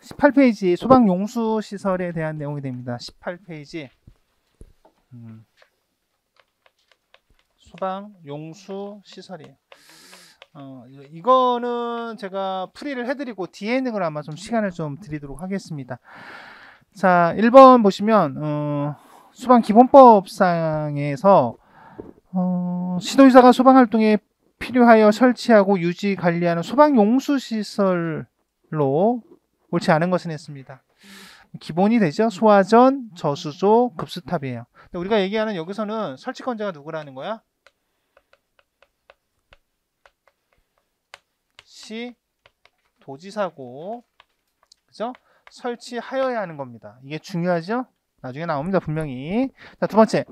18페이지 소방용수 시설에 대한 내용이 됩니다. 18페이지 소방용수 시설이에요. 이거는 제가 풀이를 해드리고 뒤에 있는 걸 아마 좀 시간을 좀 드리도록 하겠습니다. 자, 1번 보시면 소방기본법상에서 시도지사가 소방활동에 필요하여 설치하고 유지 관리하는 소방용수시설로 옳지 않은 것은 했습니다. 기본이 되죠. 소화전, 저수조, 급수탑이에요. 근데 우리가 얘기하는 여기서는 설치권자가 누구라는 거야? 시도지사고, 그죠? 설치하여야 하는 겁니다. 이게 중요하죠? 나중에 나옵니다, 분명히. 자, 두 번째.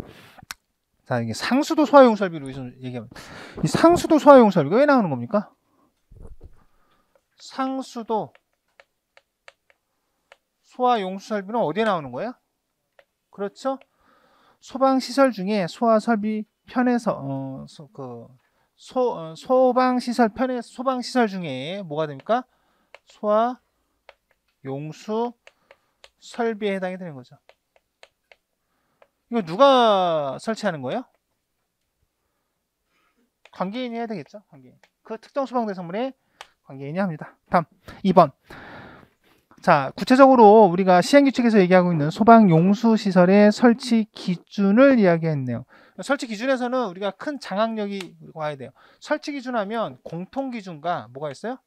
자, 이게 상수도 소화용 설비로 얘기하면, 이 상수도 소화용 설비가 왜 나오는 겁니까? 상수도 소화용수 설비는 어디에 나오는 거예요? 그렇죠? 소방시설 중에 소화설비 편에서 소방시설 편에 소방시설 중에 뭐가 됩니까? 소화용수 설비에 해당이 되는 거죠. 이거 누가 설치하는 거예요? 관계인이 해야 되겠죠. 관계인. 그 특정 소방대상물에 관계인이 합니다. 다음 2번. 자, 구체적으로 우리가 시행규칙에서 얘기하고 있는 소방용수시설의 설치 기준을 이야기했네요. 설치 기준에서는 우리가 큰 장악력이 와야 돼요. 설치 기준 하면 공통기준과 뭐가 있어요?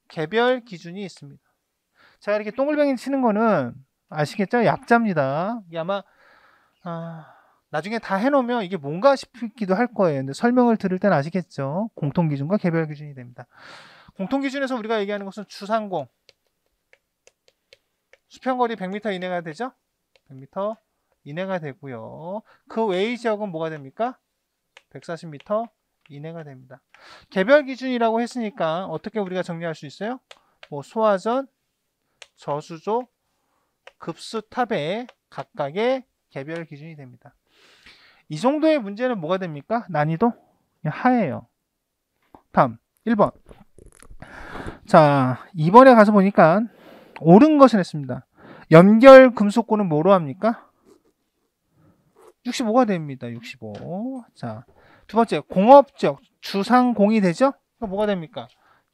개별 기준이 있습니다. 제가 이렇게 동글뱅이 치는 거는 아시겠죠? 약자입니다. 이게 아마 나중에 다 해놓으면 이게 뭔가 싶기도 할 거예요. 근데 설명을 들을 때는 아시겠죠? 공통기준과 개별 기준이 됩니다. 공통기준에서 우리가 얘기하는 것은 주상공. 수평거리 100m 이내가 되죠? 100m 이내가 되고요. 그 외의 지역은 뭐가 됩니까? 140m 이내가 됩니다. 개별 기준이라고 했으니까 어떻게 우리가 정리할 수 있어요? 뭐 소화전, 저수조, 급수탑의 각각의 개별 기준이 됩니다. 이 정도의 문제는 뭐가 됩니까? 난이도 하예요. 다음 1번. 자, 2번에 가서 보니까 옳은 것을 했습니다. 연결 금속고는 뭐로 합니까? 65가 됩니다. 65. 자, 두 번째 공업지역 주상공이 되죠? 그럼 뭐가 됩니까?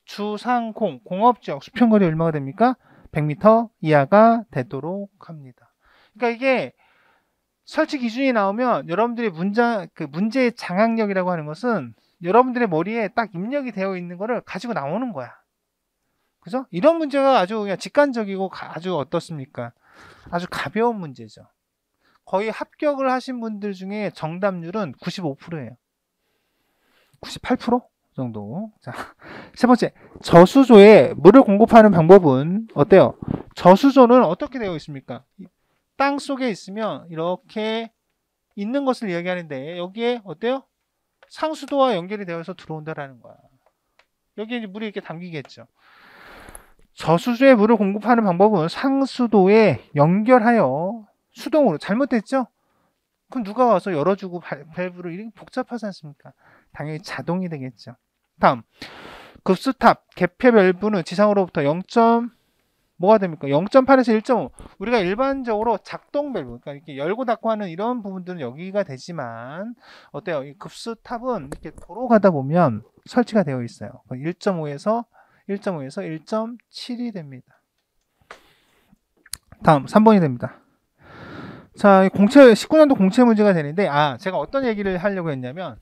주상공 공업지역 수평거리 얼마가 됩니까? 100m 이하가 되도록 합니다. 그러니까 이게 설치 기준이 나오면 여러분들이 문제의 장악력이라고 하는 것은 여러분들의 머리에 딱 입력이 되어 있는 거를 가지고 나오는 거야. 그죠? 이런 문제가 아주 그냥 직관적이고 아주 어떻습니까? 아주 가벼운 문제죠. 거의 합격을 하신 분들 중에 정답률은 95%예요. 98% 정도. 자, 세 번째. 저수조에 물을 공급하는 방법은 어때요? 저수조는 어떻게 되어 있습니까? 땅 속에 있으면 이렇게 있는 것을 이야기하는데 여기에 어때요? 상수도와 연결이 되어서 들어온다라는 거야. 여기에 이제 물이 이렇게 담기겠죠. 저수조에 물을 공급하는 방법은 상수도에 연결하여 수동으로. 잘못됐죠? 그럼 누가 와서 열어주고 밸브를 이렇게 복잡하지 않습니까? 당연히 자동이 되겠죠. 다음 급수탑 개폐 밸브는 지상으로부터 0. 뭐가 됩니까? 0.8에서 1.5. 우리가 일반적으로 작동 밸브, 그러니까 이렇게 열고 닫고 하는 이런 부분들은 여기가 되지만 어때요? 이 급수탑은 이렇게 도로 가다 보면 설치가 되어 있어요. 1.5에서 1.7이 됩니다. 다음 3번이 됩니다. 자, 19년도 공채 문제가 되는데 제가 어떤 얘기를 하려고 했냐면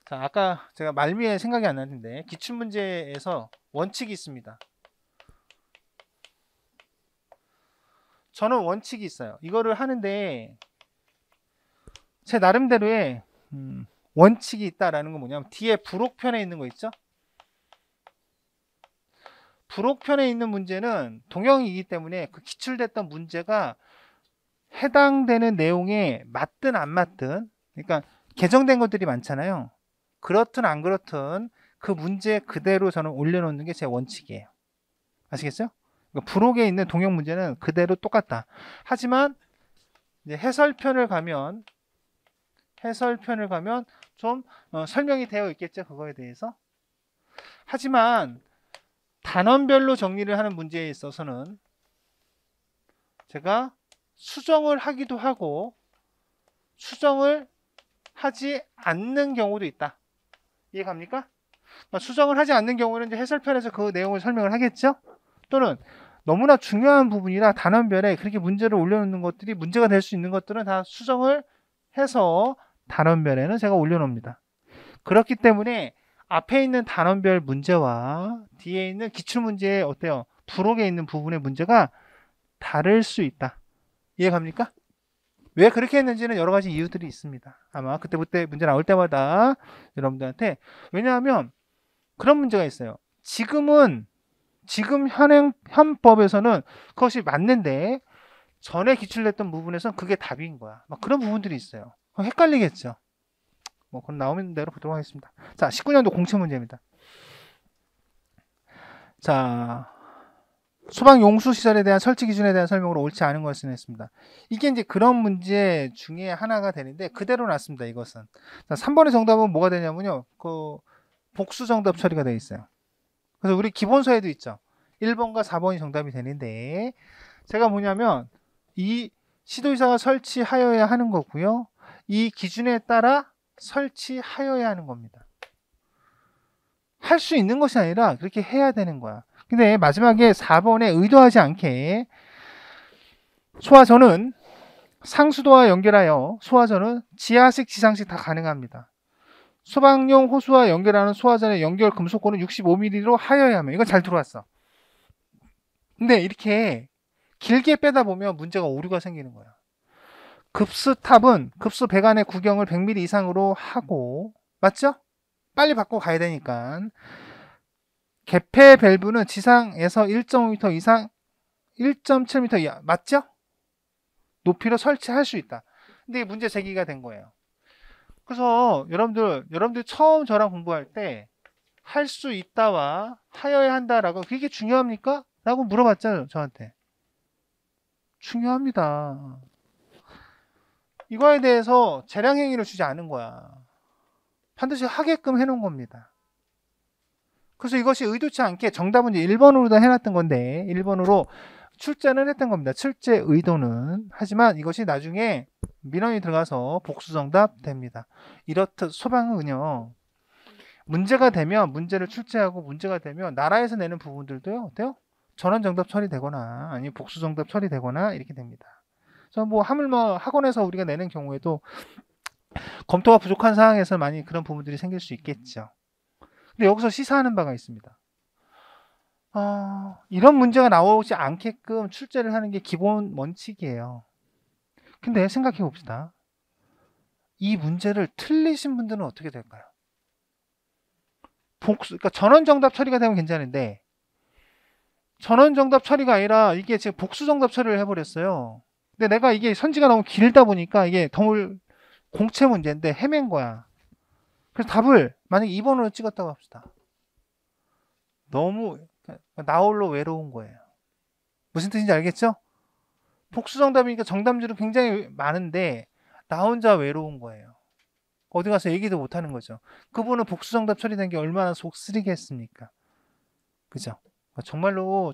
자, 아까 제가 말미에 생각이 안 났는데 기출문제에서 원칙이 있습니다. 저는 원칙이 있어요. 이거를 하는데 제 나름대로의 원칙이 있다라는 건 뭐냐면 뒤에 부록편에 있는 거 있죠? 부록편에 있는 문제는 동형이기 때문에 그 기출됐던 문제가 해당되는 내용에 맞든 안 맞든, 그러니까 개정된 것들이 많잖아요. 그렇든 안 그렇든 그 문제 그대로 저는 올려놓는 게 제 원칙이에요. 아시겠어요? 그러니까 부록에 있는 동형 문제는 그대로 똑같다. 하지만 이제 해설편을 가면 좀 설명이 되어 있겠죠. 그거에 대해서. 하지만 단원별로 정리를 하는 문제에 있어서는 제가 수정을 하기도 하고 수정을 하지 않는 경우도 있다. 이해 갑니까? 수정을 하지 않는 경우는 이제 해설편에서 그 내용을 설명을 하겠죠? 또는 너무나 중요한 부분이라 단원별에 그렇게 문제를 올려놓는 것들이 문제가 될 수 있는 것들은 다 수정을 해서 단원별에는 제가 올려놓습니다. 그렇기 때문에 앞에 있는 단원별 문제와 뒤에 있는 기출문제에 어때요? 부록에 있는 부분의 문제가 다를 수 있다. 이해 갑니까? 왜 그렇게 했는지는 여러 가지 이유들이 있습니다. 아마 그때그때 문제 나올 때마다 여러분들한테, 왜냐하면 그런 문제가 있어요. 지금 현법에서는 그것이 맞는데 전에 기출됐던 부분에서는 그게 답인 거야. 막 그런 부분들이 있어요. 헷갈리겠죠. 그건 나오는 대로 보도록 하겠습니다. 자, 19년도 공채 문제입니다. 자, 소방 용수 시설에 대한 설치 기준에 대한 설명으로 옳지 않은 것을 했습니다. 이게 이제 그런 문제 중에 하나가 되는데 그대로 놨습니다. 이것은. 자, 3번의 정답은 뭐가 되냐면요. 그 복수 정답 처리가 되어 있어요. 그래서 우리 기본서에도 있죠. 1번과 4번이 정답이 되는데 제가 뭐냐면 이 시도의사가 설치하여야 하는 거고요. 이 기준에 따라 설치하여야 하는 겁니다. 할 수 있는 것이 아니라 그렇게 해야 되는 거야. 근데 마지막에 4번에 의도하지 않게 소화전은 상수도와 연결하여 소화전은 지하식, 지상식 다 가능합니다. 소방용 호수와 연결하는 소화전의 연결 금속고는 65mm로 하여야 하면, 이건 잘 들어왔어. 근데 이렇게 길게 빼다 보면 문제가 오류가 생기는 거야. 급수탑은 급수 배관의 구경을 100mm 이상으로 하고, 맞죠? 빨리 바꿔 가야 되니까. 개폐 밸브는 지상에서 1.5m 이상 1.7m 이하, 맞죠? 높이로 설치할 수 있다. 근데 이게 문제 제기가 된 거예요. 그래서 여러분들 처음 저랑 공부할 때 할 수 있다와 하여야 한다라고, 그게 중요합니까? 라고 물어봤잖아요, 저한테. 중요합니다. 이거에 대해서 재량행위를 주지 않은 거야. 반드시 하게끔 해놓은 겁니다. 그래서 이것이 의도치 않게 정답은 이제 1번으로 해놨던 건데 1번으로 출제는 했던 겁니다. 출제 의도는. 하지만 이것이 나중에 민원이 들어가서 복수 정답 됩니다. 이렇듯 소방은요, 문제가 되면 문제를 출제하고 문제가 되면 나라에서 내는 부분들도요, 어때요? 전원 정답 처리되거나 아니면 복수 정답 처리되거나 이렇게 됩니다. 그래서 뭐 하물며 학원에서 우리가 내는 경우에도 검토가 부족한 상황에서 많이 그런 부분들이 생길 수 있겠죠. 근데 여기서 시사하는 바가 있습니다. 이런 문제가 나오지 않게끔 출제를 하는 게 기본 원칙이에요. 근데 생각해 봅시다. 이 문제를 틀리신 분들은 어떻게 될까요? 그러니까 전원 정답 처리가 되면 괜찮은데 전원 정답 처리가 아니라 이게 지금 복수 정답 처리를 해버렸어요. 근데 내가 이게 선지가 너무 길다 보니까 이게 덩을 공채 문제인데 헤맨 거야. 그래서 답을 만약에 2번으로 찍었다고 합시다. 너무 나홀로 외로운 거예요. 무슨 뜻인지 알겠죠? 복수 정답이니까 정답률은 굉장히 많은데 나 혼자 외로운 거예요. 어디 가서 얘기도 못하는 거죠. 그분은 복수 정답 처리된 게 얼마나 속 쓰리겠습니까? 그죠? 정말로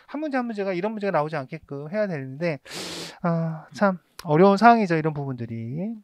한 문제 한 문제가 이런 문제가 나오지 않게끔 해야 되는데 참 어려운 상황이죠. 이런 부분들이.